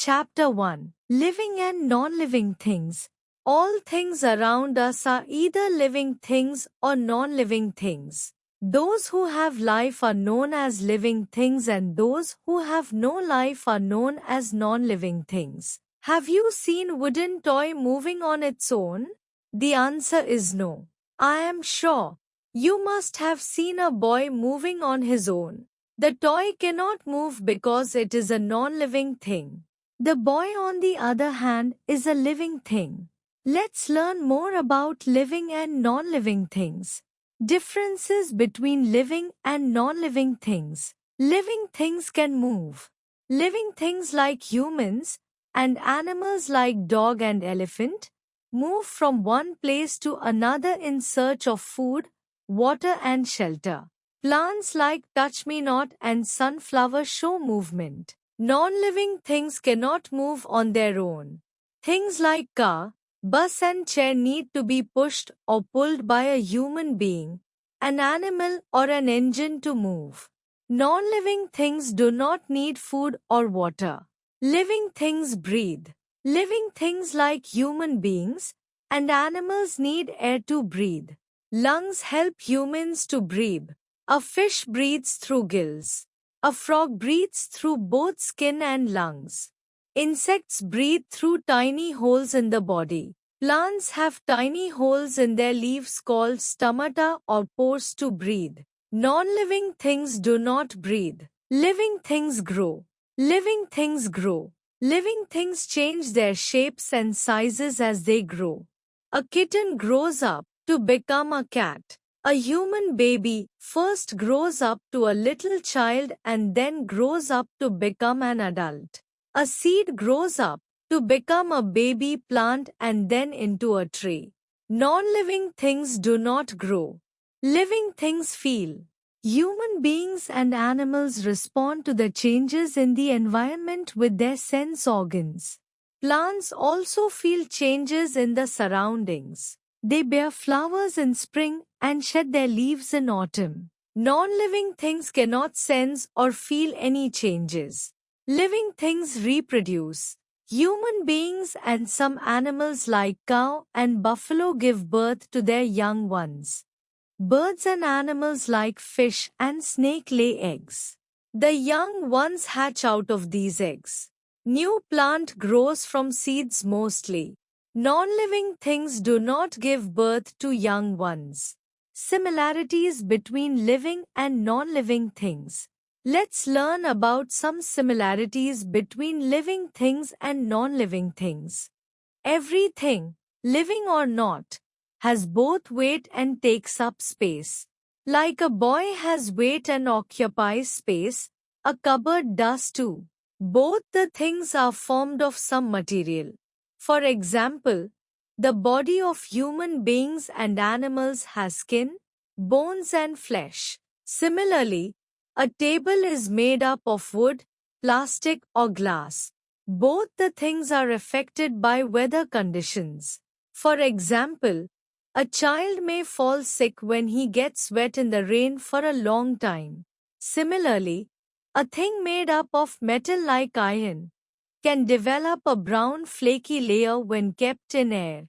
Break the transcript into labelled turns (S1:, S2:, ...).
S1: Chapter 1. Living and non-living things. All things around us are either living things or non-living things. Those who have life are known as living things and those who have no life are known as non-living things. Have you seen wooden toy moving on its own? The answer is no. I am sure. You must have seen a boy moving on his own. The toy cannot move because it is a non-living thing. The boy, on the other hand, is a living thing. Let's learn more about living and non-living things. Differences between living and non-living things. Living things can move. Living things like humans and animals like dog and elephant move from one place to another in search of food, water and shelter. Plants like touch-me-not and sunflower show movement. Non-living things cannot move on their own. Things like car, bus and chair need to be pushed or pulled by a human being, an animal or an engine to move. Non-living things do not need food or water. Living things breathe. Living things like human beings and animals need air to breathe. Lungs help humans to breathe. A fish breathes through gills. A frog breathes through both skin and lungs. Insects breathe through tiny holes in the body. Plants have tiny holes in their leaves called stomata or pores to breathe. Non-living things do not breathe. Living things grow. Living things grow. Living things change their shapes and sizes as they grow. A kitten grows up to become a cat. A human baby first grows up to a little child and then grows up to become an adult. A seed grows up to become a baby plant and then into a tree. Non-living things do not grow. Living things feel. Human beings and animals respond to the changes in the environment with their sense organs. Plants also feel changes in the surroundings. They bear flowers in spring and shed their leaves in autumn. Non-living things cannot sense or feel any changes. Living things reproduce. Human beings and some animals like cow and buffalo give birth to their young ones. Birds and animals like fish and snake lay eggs. The young ones hatch out of these eggs. New plant grows from seeds mostly. Non-living things do not give birth to young ones. Similarities between living and non-living things. Let's learn about some similarities between living things and non-living things. Everything, living or not, has both weight and takes up space. Like a boy has weight and occupies space, a cupboard does too. Both the things are formed of some material. For example, the body of human beings and animals has skin, bones and flesh. Similarly, a table is made up of wood, plastic or glass. Both the things are affected by weather conditions. For example, a child may fall sick when he gets wet in the rain for a long time. Similarly, a thing made up of metal like iron can develop a brown flaky layer when kept in air.